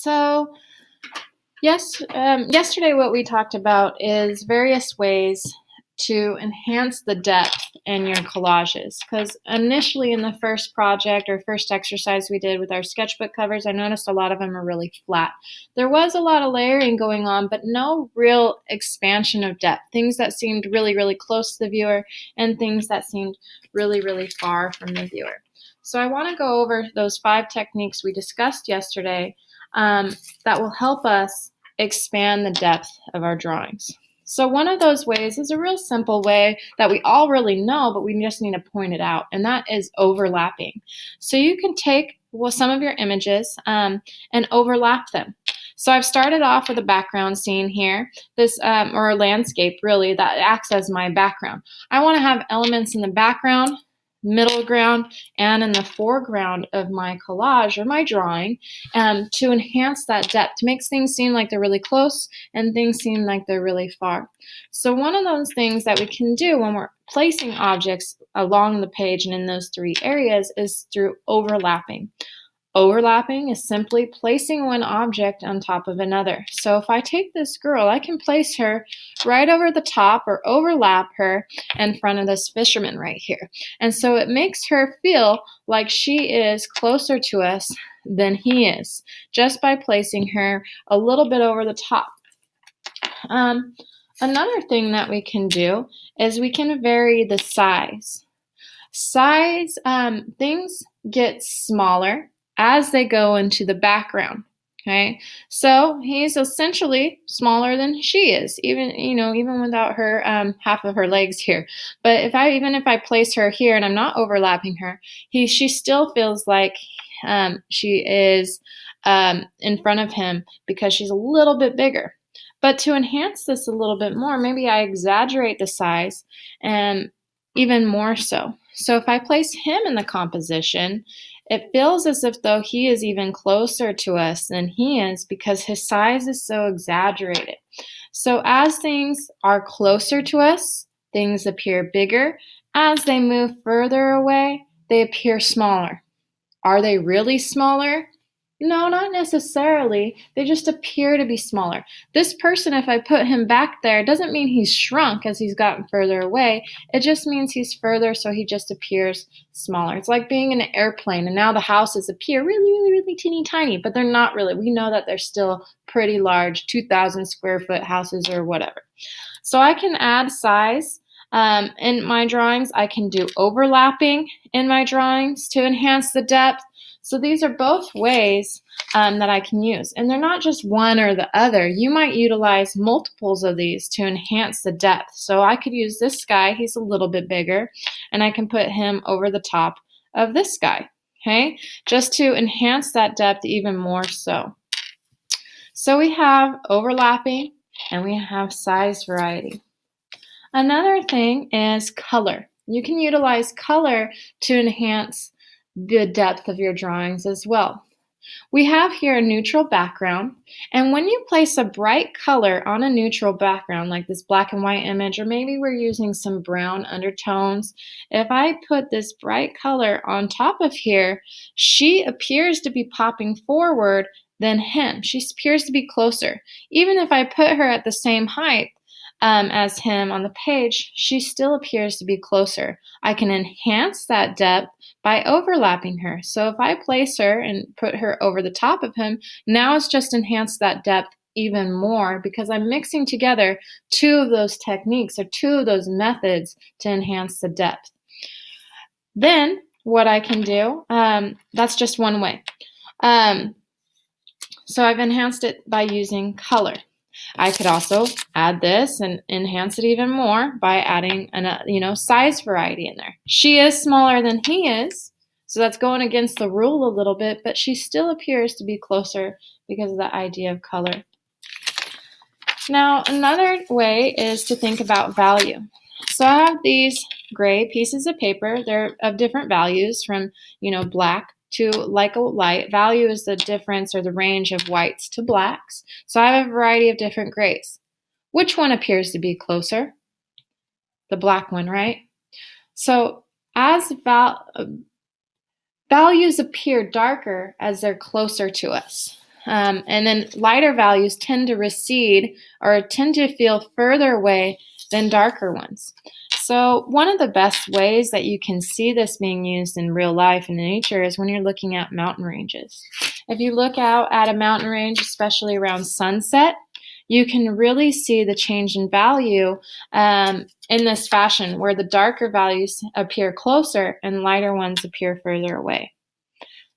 So, yesterday what we talked about is various ways to enhance the depth in your collages. Because initially in the first project or first exercise we did with our sketchbook covers, I noticed a lot of them are really flat. There was a lot of layering going on, but no real expansion of depth. Things that seemed really, really close to the viewer and things that seemed really, really far from the viewer. So I want to go over those 5 techniques we discussed yesterday that will help us expand the depth of our drawings. So one of those ways is a real simple way that we all really know, but we just need to point it out, and that is overlapping. So you can take some of your images and overlap them. So I've started off with a background scene here, or a landscape really, that acts as my background. I want to have elements in the background, middle ground, and in the foreground of my collage or my drawing to enhance that depth, to make things seem like they're really close and things seem like they're really far. So one of those things that we can do when we're placing objects along the page and in those 3 areas is through overlapping. Overlapping is simply placing one object on top of another. So if I take this girl, I can place her right over the top or overlap her in front of this fisherman right here. And so it makes her feel like she is closer to us than he is, just by placing her a little bit over the top. Another thing that we can do is we can vary the size. Things get smaller as they go into the background. Okay, so he's essentially smaller than she is, even without her half of her legs here. But even if I place her here and I'm not overlapping her, she still feels like she is in front of him because she's a little bit bigger. But to enhance this a little bit more, maybe I exaggerate the size and even more so. So if I place him in the composition, it feels as if though he is even closer to us than he is because his size is so exaggerated. So as things are closer to us, things appear bigger. As they move further away, they appear smaller. Are they really smaller? No, not necessarily. They just appear to be smaller. This person, if I put him back there, doesn't mean he's shrunk as he's gotten further away. It just means he's further, so he just appears smaller. It's like being in an airplane, and now the houses appear really, really, really teeny tiny, but they're not really. We know that they're still pretty large, 2,000 square foot houses or whatever. So I can add size. In my drawings, I can do overlapping in my drawings to enhance the depth. So these are both ways that I can use. And they're not just one or the other. You might utilize multiples of these to enhance the depth. So I could use this guy, he's a little bit bigger, and I can put him over the top of this guy, okay? Just to enhance that depth even more so. So we have overlapping and we have size variety. Another thing is color. You can utilize color to enhance the depth of your drawings as well. We have here a neutral background, and when you place a bright color on a neutral background, like this black and white image, or maybe we're using some brown undertones, if I put this bright color on top of here, she appears to be popping forward than him. She appears to be closer. Even if I put her at the same height, as him on the page, she still appears to be closer. I can enhance that depth by overlapping her. So if I place her and put her over the top of him, now it's just enhanced that depth even more because I'm mixing together 2 of those techniques or 2 of those methods to enhance the depth. Then what I can do, that's just one way. So I've enhanced it by using color. I could also add this and enhance it even more by adding size variety in there. She is smaller than he is, so that's going against the rule a little bit, but she still appears to be closer because of the idea of color. Now, another way is to think about value. So I have these gray pieces of paper. They're of different values from, black to like a light. Value is the difference or the range of whites to blacks. So I have a variety of different grays. Which one appears to be closer? The black one, right? So as values appear darker as they're closer to us. And then lighter values tend to recede or tend to feel further away than darker ones. So one of the best ways that you can see this being used in real life in nature is when you're looking at mountain ranges. If you look out at a mountain range, especially around sunset, you can really see the change in value in this fashion, where the darker values appear closer and lighter ones appear further away.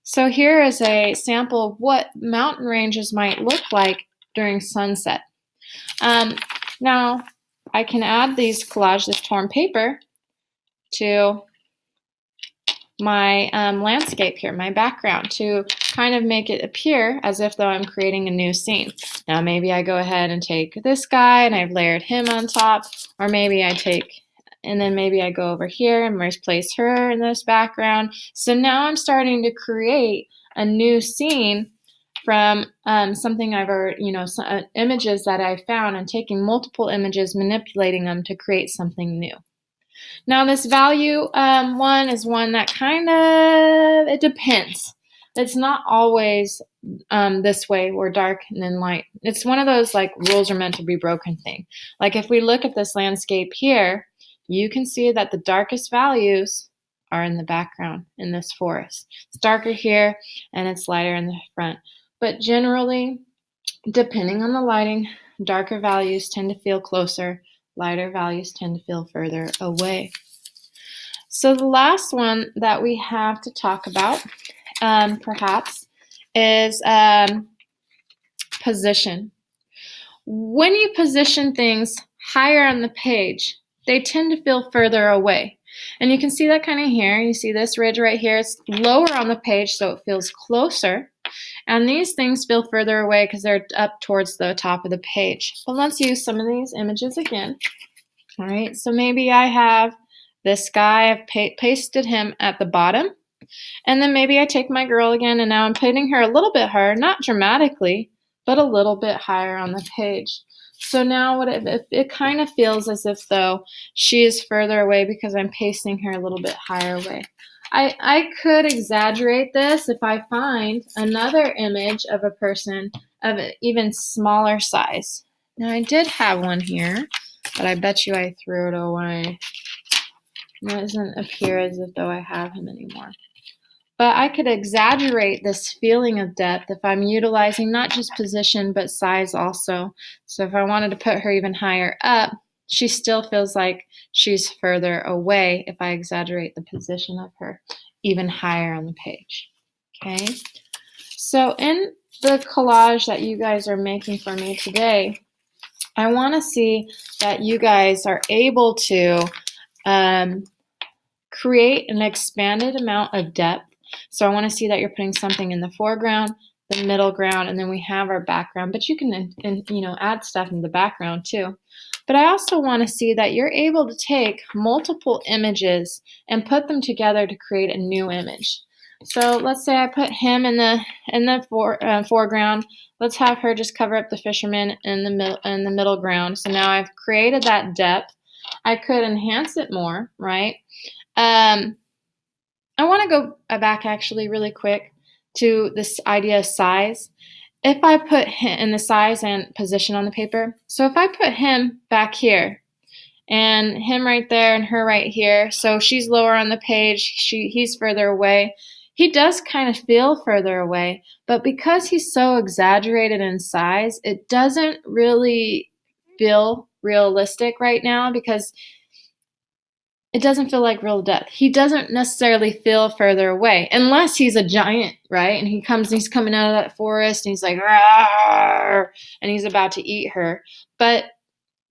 So here is a sample of what mountain ranges might look like during sunset. Now, I can add these collage, this torn paper, to my landscape here, my background, to kind of make it appear as if though I'm creating a new scene. Now maybe I go ahead and take this guy and I've layered him on top, or maybe I take, and then maybe I go over here and replace her in this background. So now I'm starting to create a new scene from something I've already, images that I found, and taking multiple images, manipulating them to create something new. Now this value one is one that kind of, it depends. It's not always this way, where dark and then light. It's one of those like rules are meant to be broken thing. Like if we look at this landscape here, you can see that the darkest values are in the background in this forest. It's darker here and it's lighter in the front. But generally, depending on the lighting, darker values tend to feel closer, lighter values tend to feel further away. So the last one that we have to talk about, perhaps, is position. When you position things higher on the page, they tend to feel further away. And you can see that kind of here. You see this ridge right here. It's lower on the page, so it feels closer. And these things feel further away because they're up towards the top of the page. But let's use some of these images again. All right, so maybe I have this guy, I've pasted him at the bottom. And then maybe I take my girl again, and now I'm putting her a little bit higher, not dramatically, but a little bit higher on the page. So now what it kind of feels as if though she is further away because I'm pasting her a little bit higher away. I could exaggerate this if I find another image of a person of an even smaller size. Now I did have one here, but I bet you I threw it away. It doesn't appear as if though I have him anymore. But I could exaggerate this feeling of depth if I'm utilizing not just position, but size also. So if I wanted to put her even higher up, she still feels like she's further away if I exaggerate the position of her even higher on the page. Okay. So in the collage that you guys are making for me today, I want to see that you guys are able to create an expanded amount of depth. So I want to see that you're putting something in the foreground, the middle ground, and then we have our background. But you can, add stuff in the background too. But I also want to see that you're able to take multiple images and put them together to create a new image. So let's say I put him in the foreground. Let's have her just cover up the fisherman in the middle ground. So now I've created that depth. I could enhance it more, right? I want to go back actually really quick to this idea of size. If I put him in the size and position on the paper, so if I put him back here and him right there and her right here, so she's lower on the page, he's further away. He does kind of feel further away, but because he's so exaggerated in size, it doesn't really feel realistic right now because it doesn't feel like real depth. He doesn't necessarily feel further away unless he's a giant, right? And he's coming out of that forest and he's like, "Rawr," and he's about to eat her. But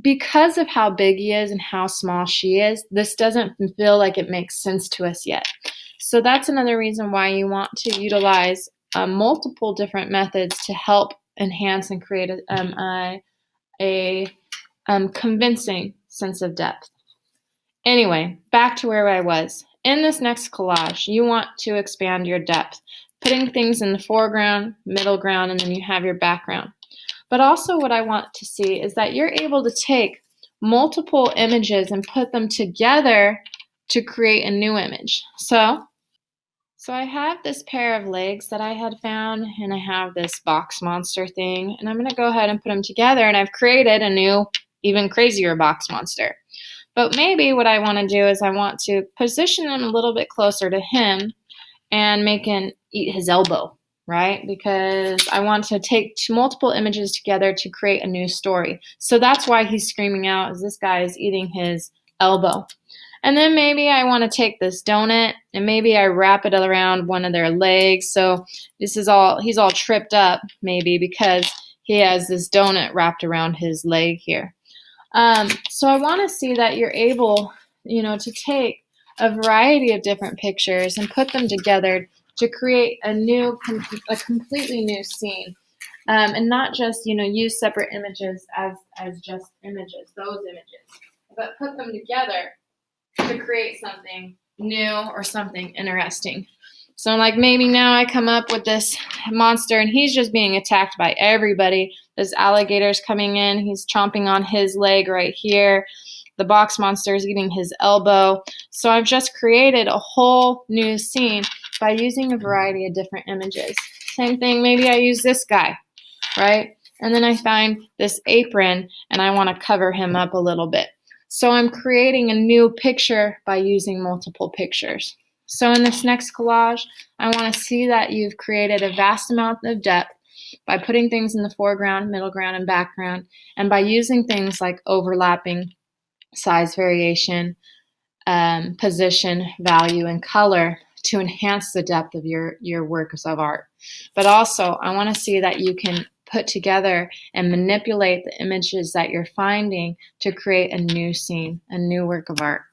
because of how big he is and how small she is, this doesn't feel like it makes sense to us yet. So that's another reason why you want to utilize multiple different methods to help enhance and create a convincing sense of depth. Anyway, back to where I was. In this next collage, you want to expand your depth, putting things in the foreground, middle ground, and then you have your background. But also what I want to see is that you're able to take multiple images and put them together to create a new image. So So I have this pair of legs that I had found, and I have this box monster thing, and I'm going to go ahead and put them together, and I've created a new, even crazier box monster. But maybe what I want to do is I want to position him a little bit closer to him and make him eat his elbow, right? Because I want to take multiple images together to create a new story. So that's why he's screaming out, as this guy is eating his elbow. And then maybe I want to take this donut and maybe I wrap it around one of their legs. So he's all tripped up maybe because he has this donut wrapped around his leg here. So I want to see that you're able, to take a variety of different pictures and put them together to create a completely new scene. And not just, use separate images as just images, those images, but put them together to create something new or something interesting. So like maybe now I come up with this monster and he's just being attacked by everybody. This alligator's coming in, he's chomping on his leg right here. The box monster is eating his elbow. So I've just created a whole new scene by using a variety of different images. Same thing, maybe I use this guy, right? And then I find this apron and I want to cover him up a little bit. So I'm creating a new picture by using multiple pictures. So in this next collage, I want to see that you've created a vast amount of depth by putting things in the foreground, middle ground, and background, and by using things like overlapping, size variation, position, value, and color to enhance the depth of your works of art. But also, I want to see that you can put together and manipulate the images that you're finding to create a new scene, a new work of art.